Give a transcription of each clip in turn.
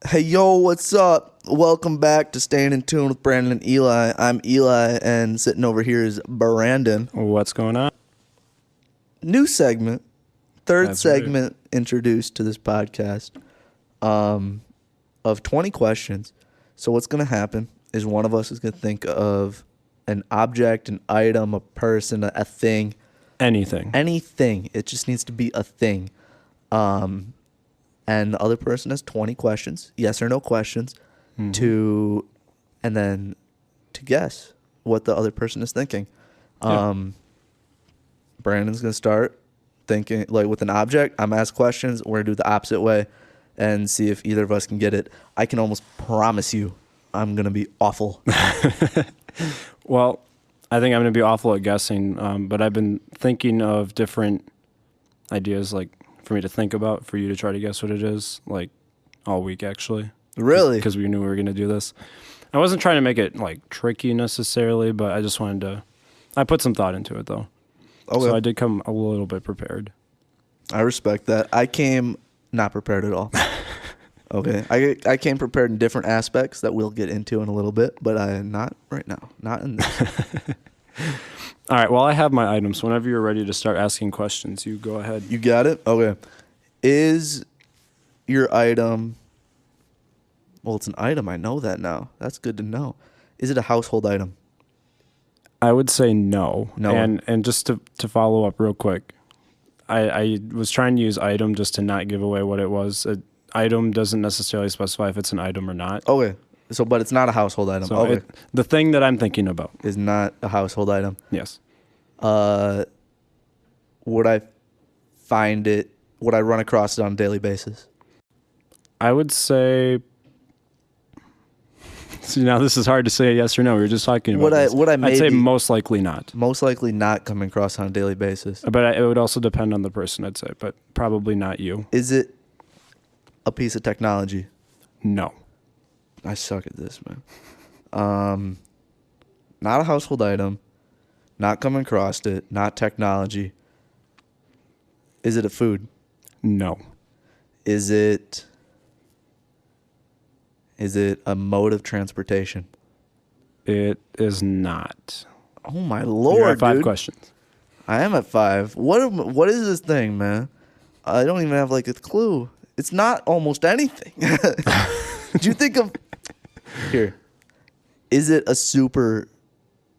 Hey, yo, what's up? Welcome back to Staying in Tune with Brandon and Eli. I'm Eli, and sitting over here is Brandon. What's going on? New segment, third That's segment introduced to this podcast of 20 questions. So what's going to happen is one of us is going to think of an object, an item, a person, a thing. Anything. Anything. It just needs to be a thing. And the other person has 20 questions, yes or no questions, to guess what the other person is thinking. Brandon's going to start thinking like with an object. I'm going to ask questions. We're going to do the opposite way and see if either of us can get it. I can almost promise you I'm going to be awful. Well, I think I'm going to be awful at guessing, but I've been thinking of different ideas like for me to think about, for you to try to guess what it is, like all week actually. Really? Because we knew we were going to do this. I wasn't trying to make it like tricky necessarily, but I just wanted to, I put some thought into it though. Okay. So I did come a little bit prepared. I respect that. I came not prepared at all. Okay. I came prepared in different aspects that we'll get into in a little bit, but not right now. Not in this. All right. Well, I have my items. Whenever you're ready to start asking questions, you go ahead. You got it? Okay. Is your item... Well, it's an item. I know that now. That's good to know. Is it a household item? I would say no. No. And just to follow up real quick, I was trying to use item just to not give away what it was. An item doesn't necessarily specify if it's an item or not. Okay. So, but it's not a household item. So okay. The thing that I'm thinking about is not a household item. Yes. Would I find it? Would I run across it on a daily basis? I would say. See, now this is hard to say yes or no. We were just talking about this. I'd say most likely not. Most likely not come across on a daily basis. But it would also depend on the person, I'd say. But probably not you. Is it a piece of technology? No. I suck at this, man. Not a household item. Not coming across it. Not technology. Is it a food? No. Is it a mode of transportation? It is not. Oh my Lord, You're at 5 dude. questions. I am at 5. What is this thing, man? I don't even have like a clue. It's not almost anything. Do you think of... Here. Is it a super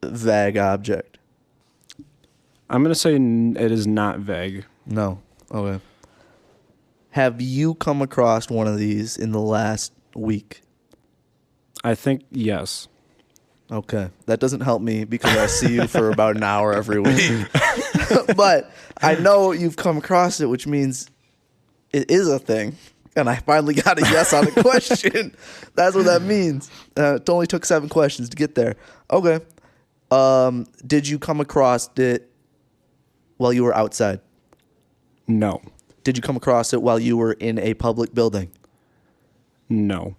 vague object? I'm going to say it is not vague. No. Okay. Have you come across one of these in the last week? I think yes. Okay. That doesn't help me because I see you for about an hour every week. But I know you've come across it, which means it is a thing. And I finally got a yes on the question. That's what that means. It only took 7 questions to get there. Okay. Did you come across it while you were outside? No. Did you come across it while you were in a public building? No.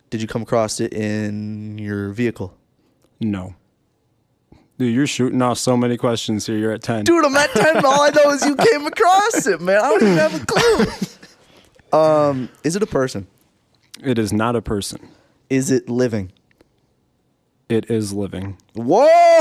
Did you come across it in your vehicle? No. Dude, you're shooting off so many questions here. You're at 10. Dude, I'm at 10. All I know is you came across it, man. I don't even have a clue. Is it a person? It is not a person. Is it living? It is living. Whoa!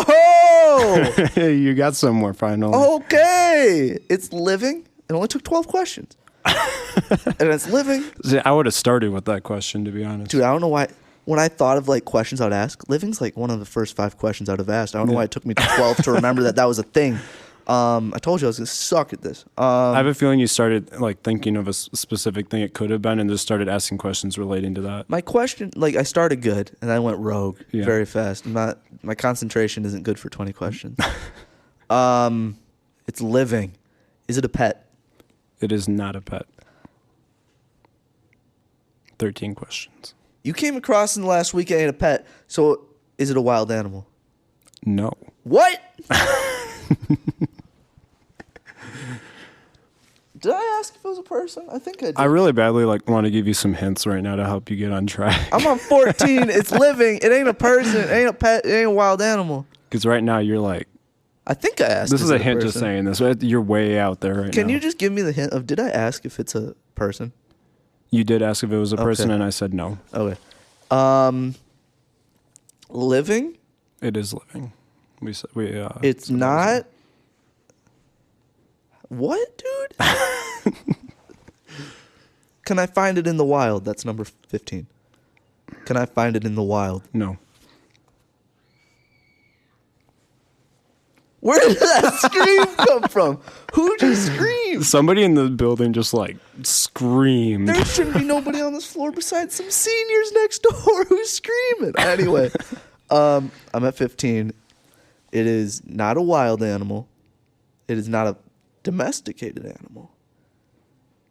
You got somewhere finally. Okay. It's living. It only took 12 questions. And it's living. See, I would have started with that question, to be honest. Dude, I don't know why. When I thought of like questions I'd ask, living's like one of the first 5 questions I'd have asked. I don't know why it took me to 12 to remember that was a thing. I told you I was going to suck at this. I have a feeling you started like thinking of a specific thing it could have been and just started asking questions relating to that. My question, like I started good and I went rogue very fast. My concentration isn't good for 20 questions. It's living. Is it a pet? It is not a pet. 13 questions. You came across in the last week it ain't a pet. So is it a wild animal? No. What? Did I ask if it was a person? I think I did. I really badly want to give you some hints right now to help you get on track. I'm on 14. It's living. It ain't a person. It ain't a pet. It ain't a wild animal. Because right now you're like... I think I asked. This is a hint just saying this. You're way out there right now. Can you just give me the hint of, did I ask if it's a person? You did ask if it was a person, Okay. and I said no. Okay. Living? It is living. We said It's said that was not. What, dude? Can I find it in the wild? That's number 15. Can I find it in the wild? no. Where did that scream come from? Who just screamed? Somebody in the building just like screamed. There shouldn't be nobody on this floor besides some seniors next door who's screaming. Anyway, I'm at 15. It is not a wild animal. It is not a domesticated animal.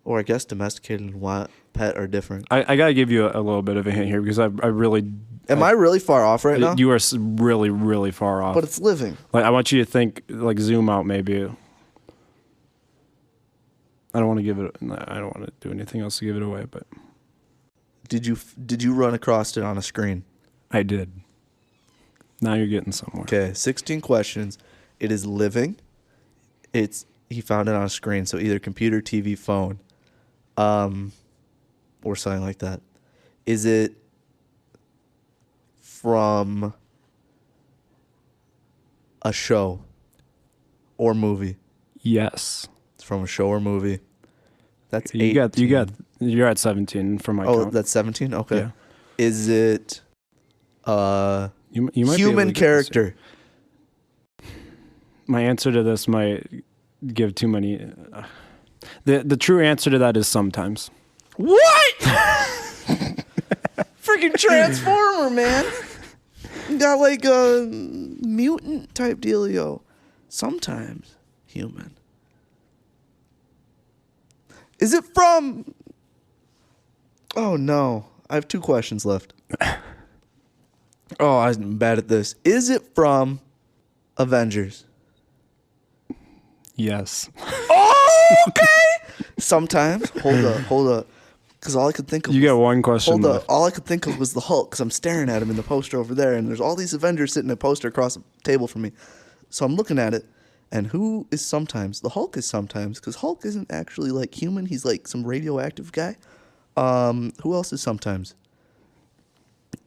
Or I guess domesticated and wild pet are different. I gotta give you a little bit of a hint here because I really. Am I really far off right now? You are really, really far off. But it's living. Like I want you to think, like zoom out maybe. I don't want to give it. I don't want to do anything else to give it away, but Did you run across it on a screen? I did. Now you're getting somewhere. Okay, 16 questions. It is living. He found it on a screen, so either computer, TV, phone, or something like that. Is it from a show or movie? Yes. It's from a show or movie. That's You 18. you're at 17 from my count. That's 17? Okay. Yeah. Is it You might be able to human get this. character? My answer to this might give too many. The true answer to that is sometimes. What? Freaking Transformer, man. Got like a mutant type dealio. Sometimes human. Is it from... Oh, no. I have 2 questions left. Oh, I'm bad at this. Is it from Avengers? Yes. Oh, okay. Sometimes. Hold up. Because all I could think of You was, got one question hold up. left. All I could think of was the Hulk because I'm staring at him in the poster over there, and there's all these Avengers sitting in a poster across the table from me. So I'm looking at it, and who is sometimes? The Hulk is sometimes because Hulk isn't actually like human. He's like some radioactive guy. Who else is sometimes?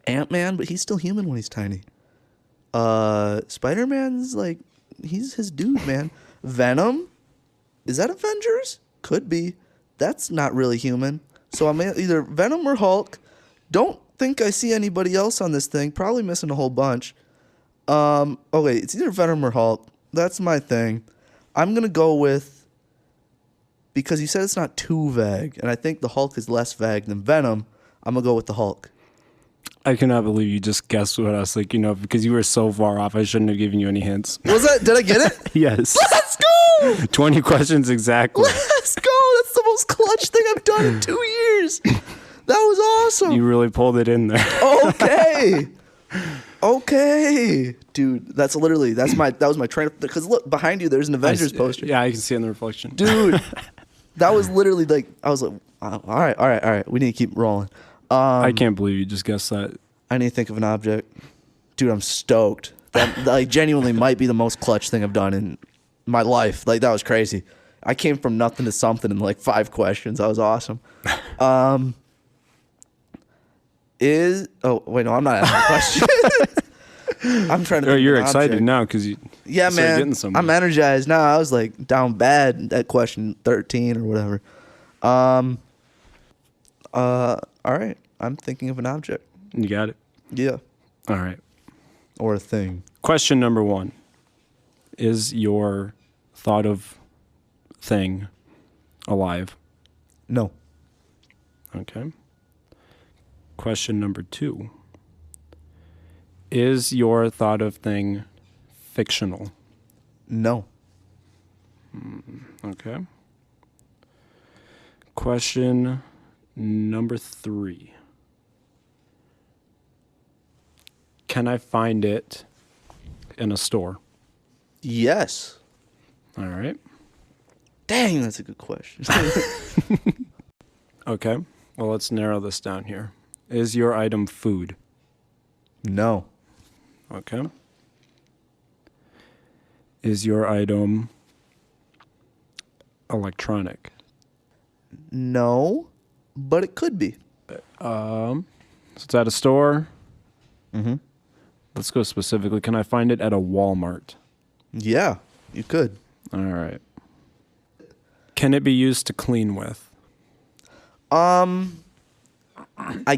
Ant-Man, but he's still human when he's tiny. Spider-Man's like, he's his dude, man. Venom, is that Avengers? Could be. That's not really human. So I'm either Venom or Hulk. Don't think I see anybody else on this thing. Probably missing a whole bunch. Okay, it's either Venom or Hulk. That's my thing. I'm gonna go with, because you said it's not too vague, and I think the Hulk is less vague than Venom. I'm gonna go with the Hulk. I cannot believe you just guessed what I was thinking of because you were so far off. I shouldn't have given you any hints. Was that? Did I get it? Yes. Let's go! 20 questions exactly. Let's go! That's the most clutch thing I've done in 2 years. That was awesome. You really pulled it in there. Okay, dude. That was my train. Because look behind you, there's an Avengers poster. Yeah, I can see it in the reflection. Dude, that was literally like, I was like, all right. We need to keep rolling. I can't believe you just guessed that. I need to think of an object. Dude, I'm stoked. That like genuinely might be the most clutch thing I've done in my life. Like, that was crazy. I came from nothing to something in like 5 questions. That was awesome. Oh wait, no, I'm not asking a question. I'm trying to. Oh, think you're of an excited object. now because you. Yeah, started man. getting somewhere. I'm energized now. I was like down bad at question 13 or whatever. All right. I'm thinking of an object. You got it. Yeah. All right. Or a thing. Question number 1. Is your thought of thing alive? No. Okay. Question number 2. Is your thought of thing fictional? No. Okay. Question number 3. Can I find it in a store? Yes. All right. Dang, that's a good question. Okay. Well, let's narrow this down here. Is your item food? No. Okay. Is your item electronic? No. but it could be. So it's at a store. Mm-hmm. Let's go specifically. Can I find it at a Walmart? Yeah, you could. All right. Can it be used to clean with? I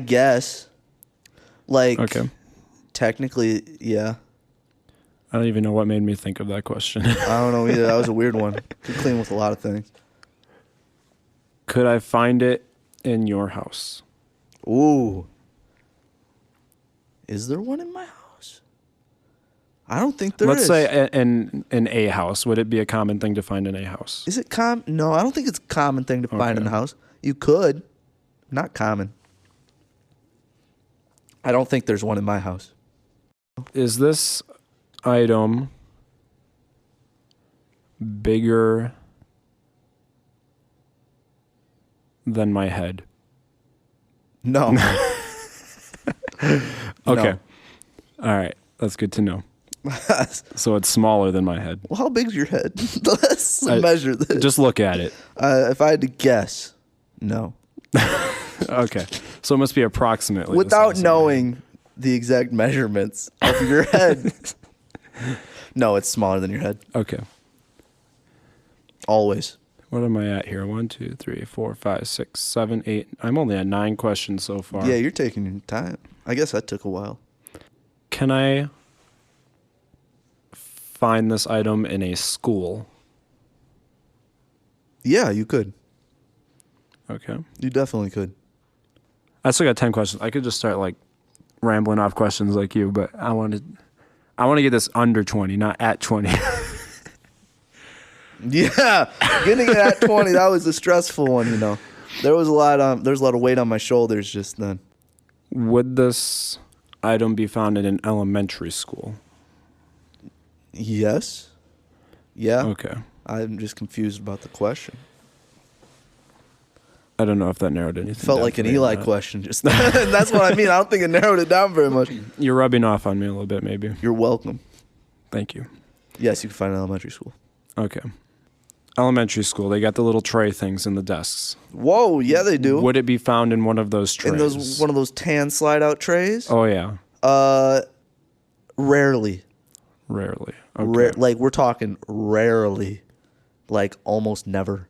guess. Like, Okay. technically, yeah. I don't even know what made me think of that question. I don't know either. That was a weird one. Could clean with a lot of things. Could I find it in your house? Ooh. Is there one in my house? I don't think there is. Let's say in a house. Would it be a common thing to find in a house? Is it No, I don't think it's a common thing to find in the house. You could. Not common. I don't think there's one in my house. Is this item bigger than my head? No. Okay. All right. That's good to know. So it's smaller than my head. Well, how big's your head? Let's measure this. Just look at it. If I had to guess, no. Okay. So it must be approximately. Without knowing the exact measurements of your head. No, it's smaller than your head. Okay. Always. What am I at here? 1, 2, 3, 4, 5, 6, 7, 8. I'm only at 9 questions so far. Yeah, you're taking your time. I guess that took a while. Can I find this item in a school? Yeah, you could. Okay. You definitely could. I still got 10 questions. I could just start like rambling off questions like you, but I want to get this under 20, not at 20. Yeah, getting it at 20, that was a stressful one, you know. There's a lot of weight on my shoulders just then. Would this item be found in an elementary school? Yes. Yeah. Okay. I'm just confused about the question. I don't know if that narrowed anything Felt down like for an me or Eli not. question just then. That's what I mean. I don't think it narrowed it down very much. You're rubbing off on me a little bit, maybe. You're welcome. Thank you. Yes, you can find an elementary school. Okay. Elementary school, they got the little tray things in the desks. Whoa, yeah, they do. Would it be found in one of those trays? In one of those tan slide out trays? Oh, yeah. Rarely. Rarely. Okay. Like we're talking rarely. Like almost never.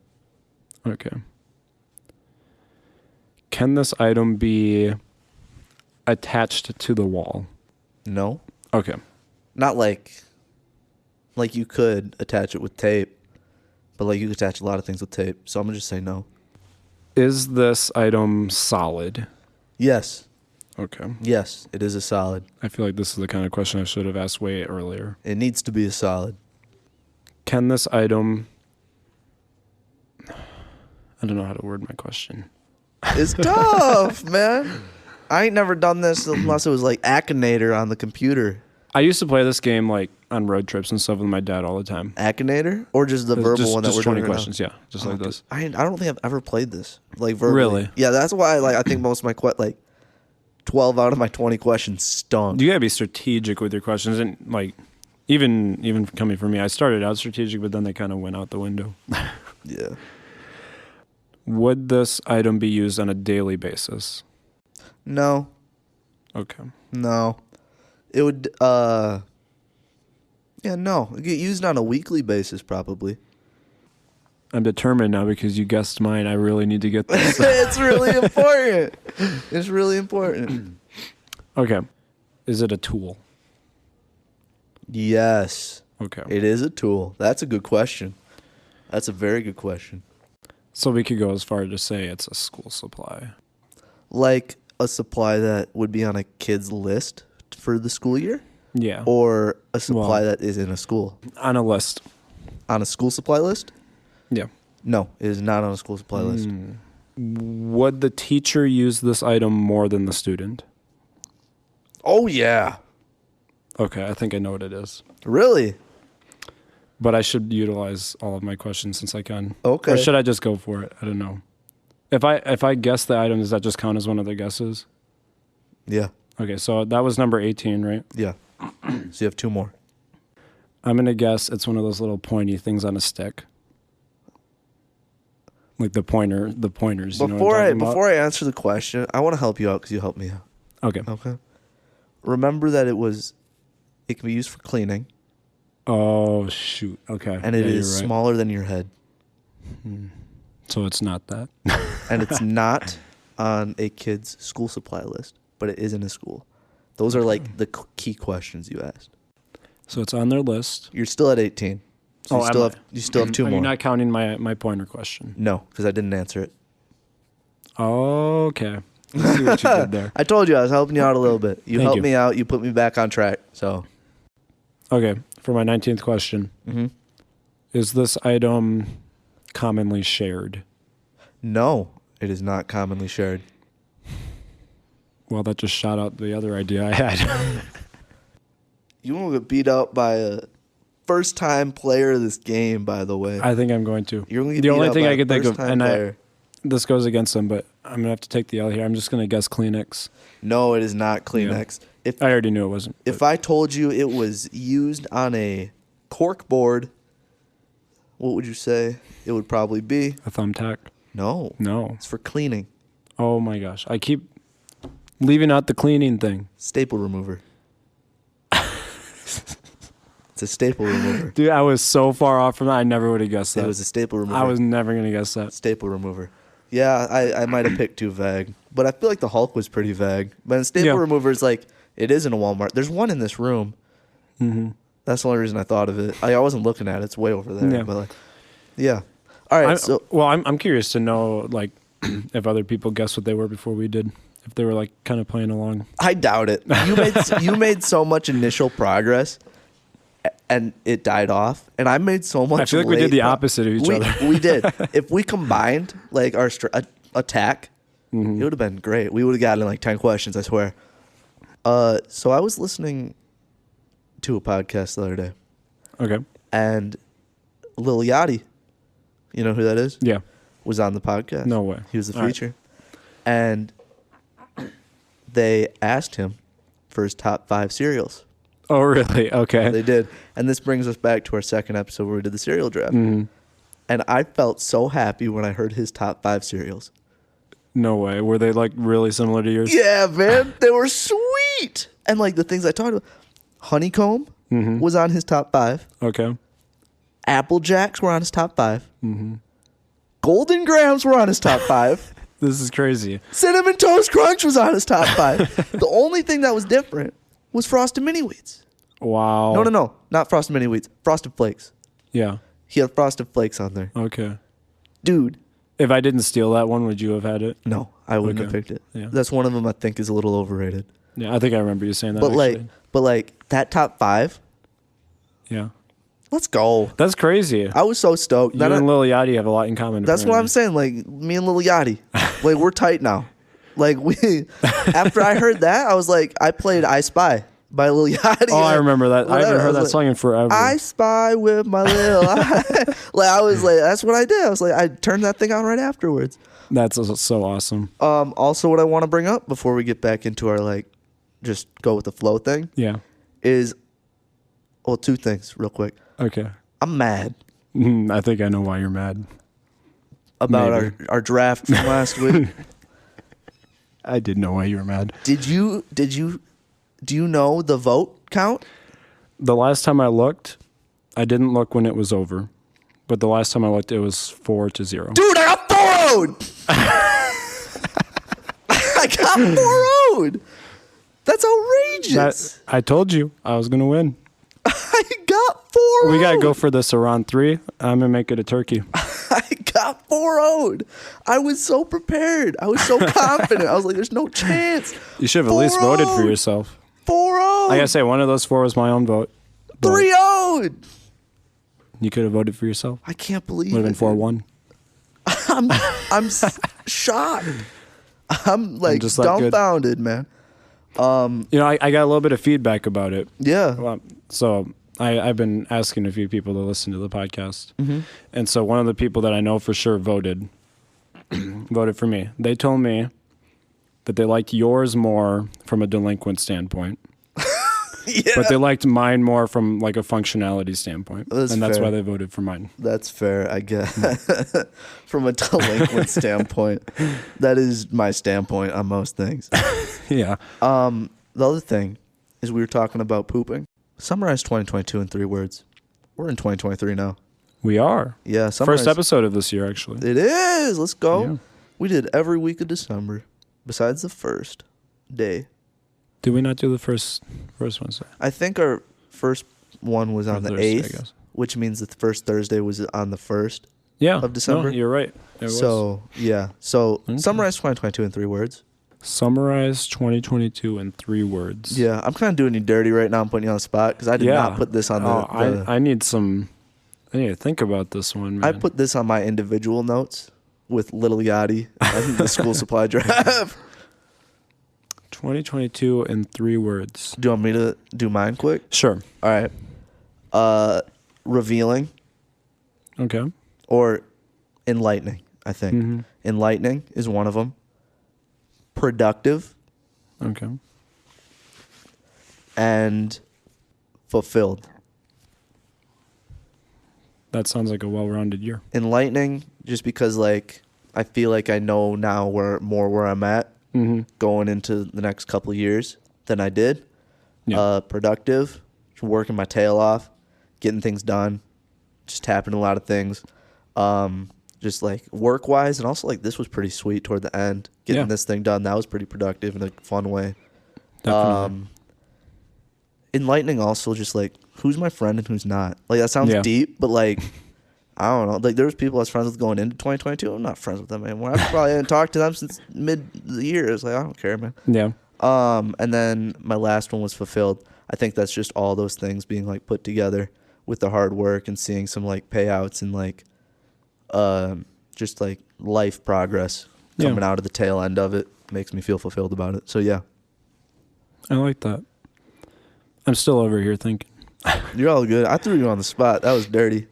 Okay. Can this item be attached to the wall? No. Okay. Not like you could attach it with tape, but like you could attach a lot of things with tape. So I'm gonna just say no. Is this item solid? Yes. Okay. Yes, it is a solid. I feel like this is the kind of question I should have asked way earlier. It needs to be a solid. Can this item... I don't know how to word my question. It's tough, man. I ain't never done this unless it was like Akinator on the computer. I used to play this game like on road trips and stuff with my dad all the time. Akinator? Or just the verbal one that we're doing 20 right questions, now? yeah. Just like this. I don't think I've ever played this. Like verbally. Really? Yeah, that's why I think most of my 12 out of my 20 questions stunk. You gotta be strategic with your questions, and like even coming from me, I started out strategic, but then they kind of went out the window. Yeah. Would this item be used on a daily basis? No. Okay. No. It would no. It'd get used on a weekly basis probably. I'm determined now because you guessed mine. I really need to get this. It's really important. It's really important. Okay. Is it a tool? Yes. Okay. It is a tool. That's a good question. That's a very good question. So we could go as far as to say it's a school supply. Like a supply that would be on a kid's list for the school year? Yeah. Or a supply that is in a school? On a list. On a school supply list? Yeah. No, it is not on a school supply list. Would the teacher use this item more than the student? Oh, yeah. Okay, I think I know what it is. Really? But I should utilize all of my questions since I can. Okay. Or should I just go for it? I don't know. If I guess the item, does that just count as one of the guesses? Yeah. Okay, so that was number 18, right? Yeah. So you have two more. I'm going to guess it's one of those little pointy things on a stick. Like the pointers. You know what Before I'm talking about? before I answer the question, I want to help you out because you helped me out. Okay. Okay. Remember that it can be used for cleaning, Oh shoot. Okay. and it Yeah, is you're right. smaller than your head, So it's not that. and it's not on a kid's school supply list, but it is in a school. Those are like the key questions you asked. So it's on their list. You're still at 18. So you still have 2 Are more. you not counting my pointer question? No, because I didn't answer it. Okay. Let's see what you did there. I told you I was helping you out a little bit. You Thank helped you. me out. You put me back on track. So Okay. For my 19th question, is this item commonly shared? no, it is not commonly shared. Well, that just shot out the other idea I had. You won't get beat out by a first-time player of this game, by the way. I think I'm going to. You're going to get The beat only out thing by I a could think of, first-time and player. this goes against them, but I'm going to have to take the L here. I'm just going to guess Kleenex. No, it is not Kleenex. If I already knew it wasn't. if I told you it was used on a cork board, what would you say it would probably be? A thumbtack? No. No. It's for cleaning. Oh my gosh. I keep leaving out the cleaning thing. Staple remover. It's a staple remover. Dude, I was so far off from that. I never would have guessed that. It was a staple remover. I was never going to guess that. Staple remover. Yeah, I might have picked too vague. But I feel like the Hulk was pretty vague. But a staple remover is like, it is in a Walmart. There's one in this room. Mm-hmm. That's the only reason I thought of it. I wasn't looking at it. It's way over there. Yeah. But like, yeah. All right. I'm curious to know, like, if other people guessed what they were before we did. If they were, like, kind of playing along. I doubt it. You made so much initial progress, and it died off. And I made so much. I feel like we did the opposite of each other. We did. If we combined like our attack, it would have been great. We would have gotten like 10 questions. I swear. So I was listening to a podcast the other day, Okay. and Lil Yachty, you know who that is? Yeah. Was on the podcast. No way. He was the All right. feature, and they asked him for his top 5 cereals. Oh, really? Okay. They did. And this brings us back to our second episode where we did the cereal draft. Mm-hmm. And I felt so happy when I heard his top 5 cereals. No way. Were they, like, really similar to yours? Yeah, man. They were sweet. And like the things I talked about, Honeycomb was on his top 5. Okay. Apple Jacks were on his top 5. Mm-hmm. Golden Grams were on his top 5. This is crazy. Cinnamon Toast Crunch was on his top 5. The only thing that was different was Frosted Mini Wheats. Wow. No. Not Frosted Mini Wheats. Frosted Flakes. Yeah. He had Frosted Flakes on there. Okay. Dude. If I didn't steal that one, would you have had it? No, I wouldn't have Okay. picked it. Yeah. That's one of them I think is a little overrated. Yeah, I think I remember you saying that. But actually. like that top 5, Yeah. let's go. That's crazy. I was so stoked. You Then and Lil Yachty have a lot in common. that's what I'm apparently. saying. Like me and Lil Yachty, like we're tight now. Like we, after I heard that, I was like, I played I Spy by Lil Yachty. Oh, I remember that. I haven't heard that like, song in forever. I spy with my little eye. Like I was like, that's what I did. I was like, I turned that thing on right afterwards. That's so awesome. Also, what I want to bring up before we get back into our like, just go with the flow thing Yeah. is, well, 2 things real quick. Okay. I'm mad I think I know why you're mad. about Maybe. our draft from last week. I did know why you were mad. Do you know the vote count? The last time I looked, I didn't look when it was over. But the last time I looked, it was 4-0. Dude, I got 4-0'd. I got 4-0'd. That's outrageous. I told you I was going to win. I got 4-0'd. We got to go for this around 3. I'm going to make it a turkey. I got 4-0'd. I was so prepared. I was so confident. I was like, there's no chance. You should have at least voted for 4-0'd. yourself. 4-0'd. I got to say, one of those 4 was my own vote. but 3-0'd. You could have voted for yourself. I can't believe Would have it. been 4-1. I'm shocked. I'm like just that good. dumbfounded, man. You know, I got a little bit of feedback about it. Yeah. Well, so I've been asking a few people to listen to the podcast. Mm-hmm. And so one of the people that I know for sure voted for me. They told me that they liked yours more from a delinquent standpoint. Yeah. But they liked mine more from like a functionality standpoint. That's and that's fair. why they voted for mine. That's fair, I guess. From a delinquent standpoint, that is my standpoint on most things. Yeah. The other thing is we were talking about pooping. Summarize 2022 in 3 words. We're in 2023 now. We are. Yeah, summarize. First episode of this year, actually. It is. Let's go. Yeah. We did every week of December, besides the first day. Did we not do the first Wednesday? I think our first one was on the Thursday, I 8th, guess. which means the first Thursday was on the 1st. Yeah. Of December? No, you're right. It was. So, yeah. So, Okay. summarize 2022 in 3 words. Summarize 2022 in 3 words. Yeah, I'm kind of doing you dirty right now. I'm putting you on the spot because I did not put this on the... I need to think about this one, man. I put this on my individual notes with Little Yachty and the school supply drive. 2022 in 3 words. Do you want me to do mine quick? Sure. All right. Revealing Okay. or enlightening, I think. Mm-hmm. Enlightening is one of them. Productive Okay. and fulfilled. That sounds like a well-rounded year. Enlightening just because like I feel like I know now where I'm at Mm-hmm. going into the next couple of years than I did. Yeah. Productive, working my tail off, getting things done, just tapping a lot of things. Just like work wise, and also like this was pretty sweet toward the end. Getting this thing done, that was pretty productive in a fun way. Definitely. Enlightening also just like who's my friend and who's not. Like that sounds deep, but like I don't know. Like there was people I was friends with going into 2022. I'm not friends with them anymore. I probably haven't talked to them since mid the year. It's like I don't care, man. Yeah. And then my last one was fulfilled. I think that's just all those things being like put together with the hard work and seeing some like payouts and like just like life progress coming out of the tail end of it makes me feel fulfilled about it. So yeah. I like that. I'm still over here thinking. You're all good. I threw you on the spot. That was dirty.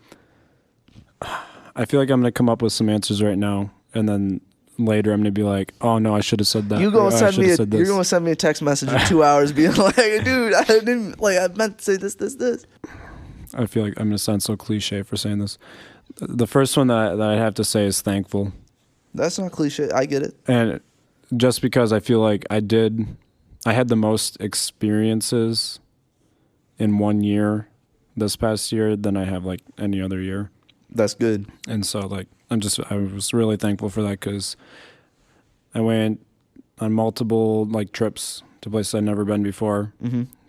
I feel like I'm going to come up with some answers right now, and then later I'm going to be like, oh, no, I should have said that. You're gonna send me a text message in 2 hours being like, dude, I meant to say this. I feel like I'm going to sound so cliche for saying this. The first one that I have to say is thankful. That's not cliche. I get it. And just because I feel like I had the most experiences in 1 year this past year than I have like any other year. That's good. And so like I was really thankful for that because I went on multiple like trips to places I'd never been before,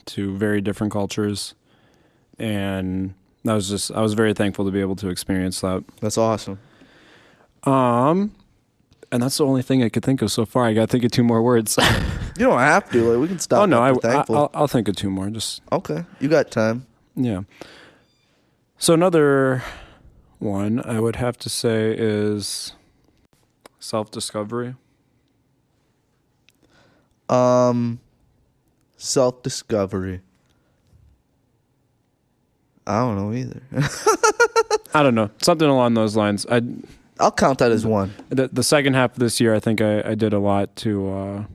to very different cultures, and I was very thankful to be able to experience that. That's awesome. And that's the only thing I could think of so far. I got to think of 2 more words. You don't have to. Like we can stop. Oh no, thankful. I'll think of 2 more. Just okay. You got time. yeah. So another one I would have to say is self-discovery. Self-discovery. I don't know either. I don't know. Something along those lines. I'll count that as one. The second half of this year, I think I did a lot for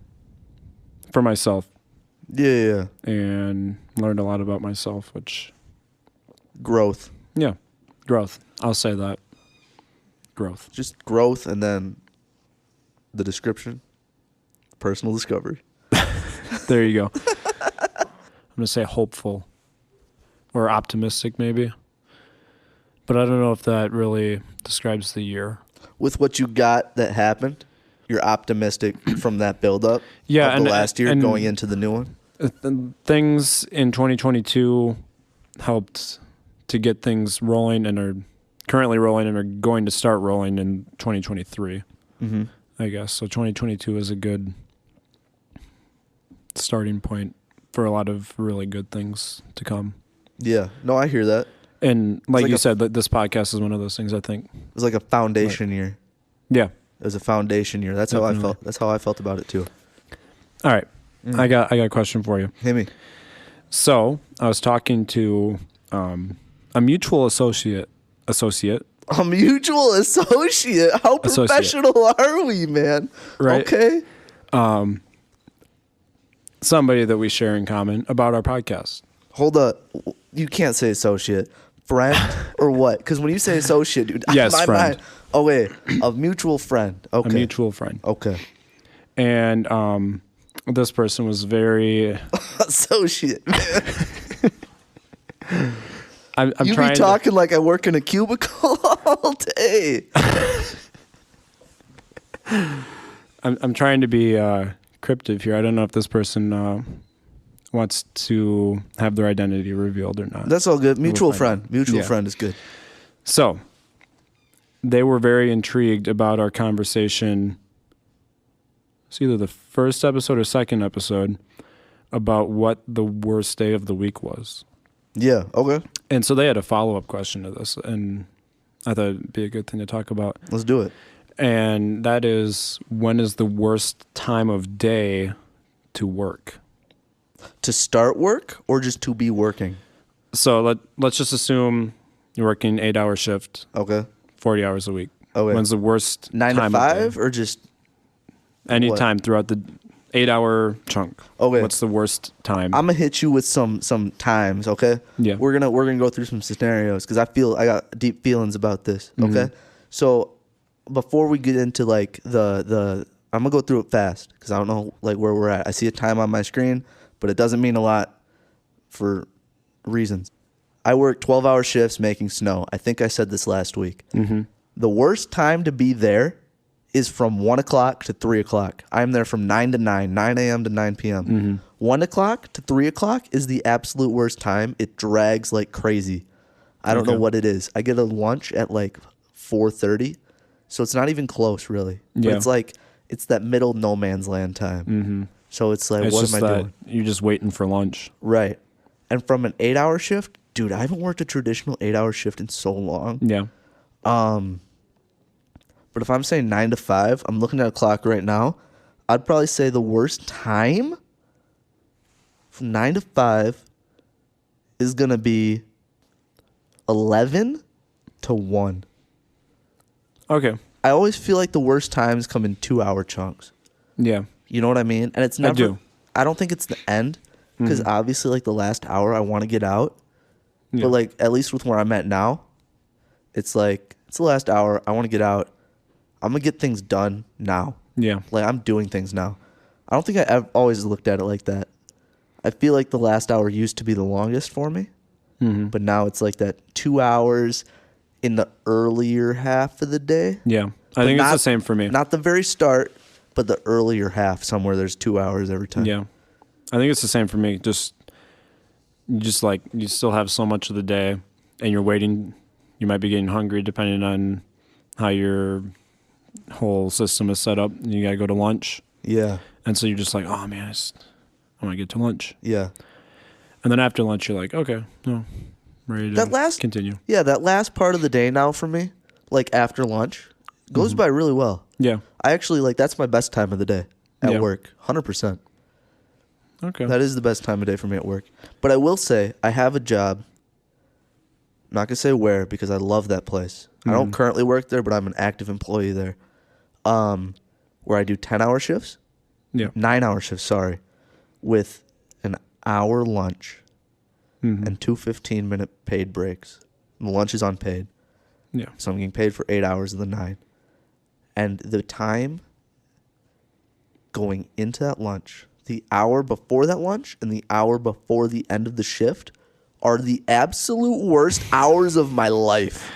myself. Yeah. And learned a lot about myself, which... Growth. Yeah. Growth. I'll say that. Growth. Just growth and then the description. Personal discovery. There you go. I'm going to say hopeful. Or optimistic, maybe. But I don't know if that really describes the year. With what you got that happened, you're optimistic from that build-up of the last year going into the new one? Things in 2022 helped to get things rolling and are currently rolling and are going to start rolling in 2023, I guess. So 2022 is a good starting point for a lot of really good things to come. Yeah. No, I hear that. And like you said, this podcast is one of those things, I think. It was like a foundation year. Yeah. It was a foundation year. That's Definitely. how I felt. That's how I felt about it too. All right. I got a question for you. Hit me. So I was talking to a mutual associate. A mutual associate? How professional are we, man? Right. Okay. So somebody that we share in common about our podcast. Hold up. You can't say associate. Friend or what? Because when you say associate, dude, Yes, my friend. mind. Oh, wait. A mutual friend. Okay. A mutual friend. Okay. And this person was very... Associate, man. I'm You trying be talking like I work in a cubicle all day. I'm trying to be cryptic here. I don't know if this person wants to have their identity revealed or not. That's all good. Mutual We'll find friend. out. Mutual Yeah. friend is good. So, they were very intrigued about our conversation. It's either the first episode or second episode about what the worst day of the week was. Yeah. Okay. And so they had a follow-up question to this, and I thought it'd be a good thing to talk about. Let's do it. And that is, when is the worst time of day to work? To start work or just to be working? So let's just assume you're working 8-hour shift, Okay. 40 hours a week. Okay. When's the worst 9 time to of 5 day? or just Any what? time throughout the 8-hour chunk. Okay. What's the worst time? I'm gonna hit you with some times, okay? Yeah. We're gonna go through some scenarios because I got deep feelings about this. Mm-hmm. Okay. So before we get into like the I'm gonna go through it fast because I don't know like where we're at. I see a time on my screen, but it doesn't mean a lot for reasons. I work 12-hour shifts making snow. I think I said this last week. Mm-hmm. The worst time to be there is from 1 o'clock to 3 o'clock. I'm there from 9 to 9 a.m. to 9 p.m. Mm-hmm. 1 o'clock to 3 o'clock is the absolute worst time. It drags like crazy. I don't know Okay. what it is. I get a lunch at like 4:30, so it's not even close, really. But Yeah. it's like, it's that middle no man's land time. Mm-hmm. So it's like, It's what just am I that doing? you're just waiting for lunch. Right. And from an 8-hour shift, dude, I haven't worked a traditional 8-hour shift in so long. Yeah. But if I'm saying 9 to 5, I'm looking at a clock right now. I'd probably say the worst time from 9 to 5 is going to be 11 to 1. Okay. I always feel like the worst times come in 2-hour chunks. Yeah. You know what I mean? And it's never, do. I don't think it's the end because obviously like the last hour I want to get out. Yeah. But like at least with where I'm at now, it's like it's the last hour. I want to get out. I'm going to get things done now. Yeah. Like I'm doing things now. I don't think I've always looked at it like that. I feel like the last hour used to be the longest for me, but now it's like that 2 hours in the earlier half of the day. Yeah. I But think it's not- the same for me. Not the very start, but the earlier half somewhere there's 2 hours every time. Yeah. I think it's the same for me. Just like you still have so much of the day and you're waiting. You might be getting hungry depending on how your whole system is set up. You got to go to lunch. Yeah. And so you're just like, oh man, I want to get to lunch. Yeah. And then after lunch, you're like, okay, no, I'm ready to continue. Yeah, that last part of the day now for me, like after lunch, goes by really well. Yeah. I actually like that's my best time of the day at Yeah. work. 100%. Okay. That is the best time of day for me at work. But I will say I have a job. I'm not going to say where because I love that place. I don't currently work there, but I'm an active employee there. Where I do 10-hour shifts. Yeah. 9-hour shifts, sorry. With an hour lunch Mhm. and 2 15-minute paid breaks. The lunch is unpaid. Yeah. So I'm getting paid for 8 hours of the 9. And the time going into that lunch, the hour before that lunch and the hour before the end of the shift are the absolute worst hours of my life.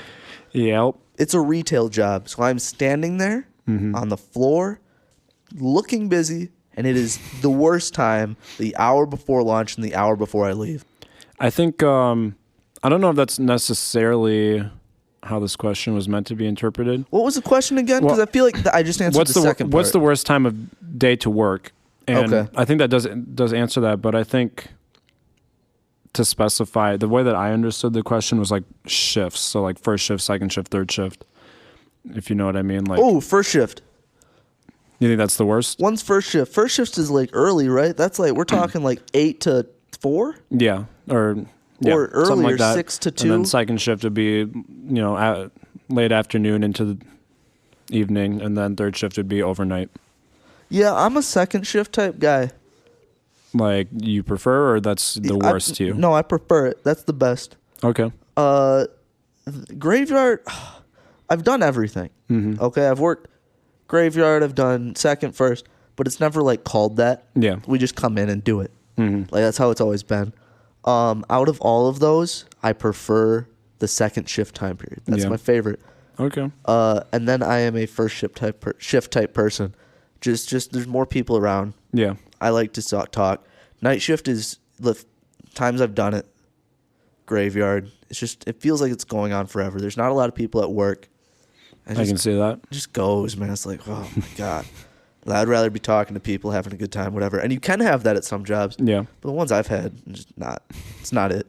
Yep. It's a retail job. So I'm standing there on the floor looking busy, and it is the worst time, the hour before lunch and the hour before I leave. I think, I don't know if that's necessarily how this question was meant to be interpreted. What was the question again? Because Well, I feel like I just answered the second part. What's the worst time of day to work? And Okay. I think that does answer that, but I think to specify, the way that I understood the question was like shifts. So like first shift, second shift, third shift. If you know what I mean. Like, Oh, first shift. you think that's the worst? One's first shift. First shift is like early, right? That's like we're talking like 8 to 4 Yeah. Or or something earlier like that. 6 to 2. And then second shift would be, late afternoon into the evening, and then third shift would be overnight. Yeah, I'm a second shift type guy. like you prefer, or that's the worst to you? No, I prefer it. That's the best. Okay. Graveyard, I've done everything. Mm-hmm. Okay, I've worked graveyard, I've done second, first, but it's never like called that. Yeah. We just come in and do it. Mm-hmm. Like that's how it's always been. Out of all of those, I prefer the second shift time period. That's my favorite. Okay. And then I am a first shift type person. Just there's more people around. Yeah. I like to talk. Night shift is the times I've done it. Graveyard. It's just it feels like it's going on forever. There's not a lot of people at work. I can see that. It just goes, man. It's like, oh my god. I'd rather be talking to people, having a good time, whatever. And you can have that at some jobs. Yeah. But the ones I've had, it's not it.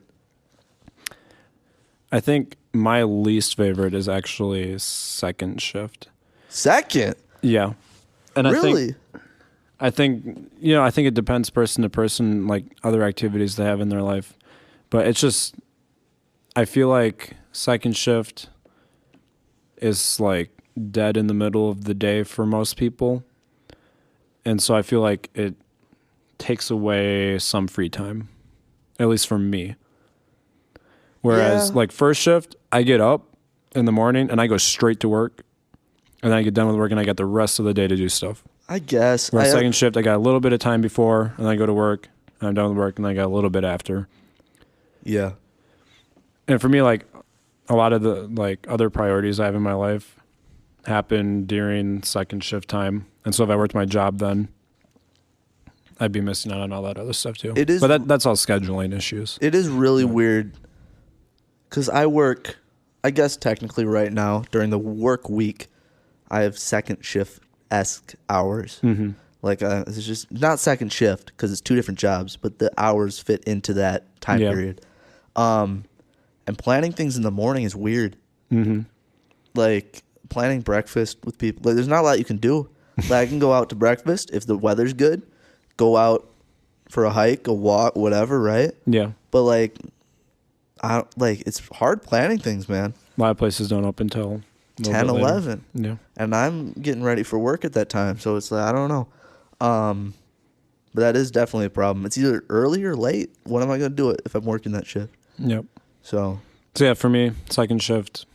I think my least favorite is actually second shift. Second? Yeah. And really? I think it depends person to person, like other activities they have in their life. But it's just, I feel like second shift is like dead in the middle of the day for most people. And so I feel like it takes away some free time, at least for me. Whereas like first shift, I get up in the morning and I go straight to work. And then I get done with work and I got the rest of the day to do stuff. I guess. Whereas second shift, I got a little bit of time before and then I go to work and I'm done with work and then I got a little bit after. Yeah. And for me, like a lot of the like other priorities I have in my life happen during second shift time. And so if I worked my job then, I'd be missing out on all that other stuff too. It is, but that's all scheduling issues. It is really weird because I work, I guess technically right now during the work week, I have second shift-esque hours. Mm-hmm. Like it's just not second shift because it's two different jobs, but the hours fit into that time period. And planning things in the morning is weird. Mm-hmm. Like planning breakfast with people. Like, there's not a lot you can do. Like, I can go out to breakfast if the weather's good, go out for a hike, a walk, whatever, right? Yeah. But like, it's hard planning things, man. A lot of places don't open till 10, 11. Yeah. And I'm getting ready for work at that time, so it's like I don't know. But that is definitely a problem. It's either early or late. When am I going to do it if I'm working that shift? Yep. So yeah, for me, second shift,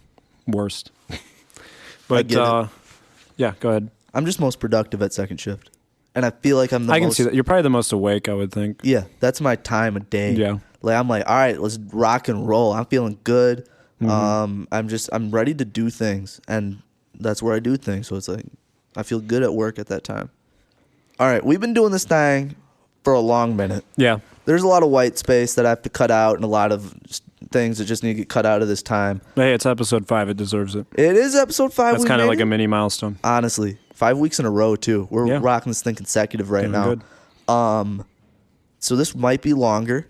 worst. But yeah, go ahead. I'm just most productive at second shift. And I feel like I can see that. You're probably the most awake, I would think. Yeah, that's my time of day. Yeah. Like I'm like, all right, let's rock and roll. I'm feeling good. Mm-hmm. I'm ready to do things, and that's where I do things. So it's like I feel good at work at that time. All right, we've been doing this thing for a long minute. Yeah. There's a lot of white space that I have to cut out, and a lot of things that just need to get cut out of this time. But hey, it's episode 5. It deserves it. It is episode 5. That's kind of like a mini milestone. Honestly, 5 weeks in a row too. We're rocking this thing consecutive right now. Good. So this might be longer.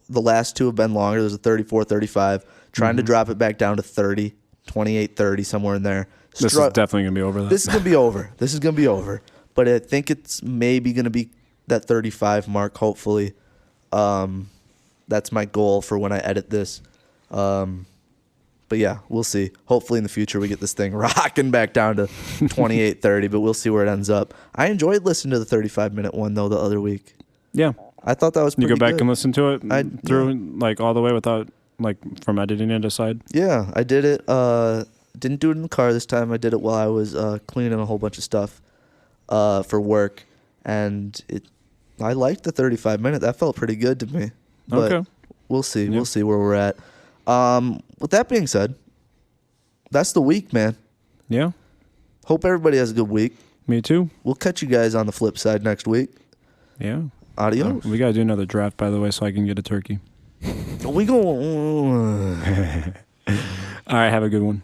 The last 2 have been longer. There's a 34, 35. Trying to drop it back down to 30, 28, 30, somewhere in there. This is definitely going to be over that. This is going to be over. But I think it's maybe going to be that 35 mark, hopefully. That's my goal for when I edit this. But yeah, we'll see. Hopefully in the future we get this thing rocking back down to 28, 30, but we'll see where it ends up. I enjoyed listening to the 35-minute one, though, the other week. Yeah. I thought that was pretty good. You go back and listen to it like all the way without, like, from editing it aside? Yeah, I did it. Didn't do it in the car this time. I did it while I was cleaning a whole bunch of stuff for work. And I liked the 35-minute. That felt pretty good to me. But okay. We'll see. Yep. We'll see where we're at. With that being said, that's the week, man. Yeah. Hope everybody has a good week. Me too. We'll catch you guys on the flip side next week. Yeah. Adios. We got to do another draft, by the way, so I can get a turkey. We go. All right. Have a good one.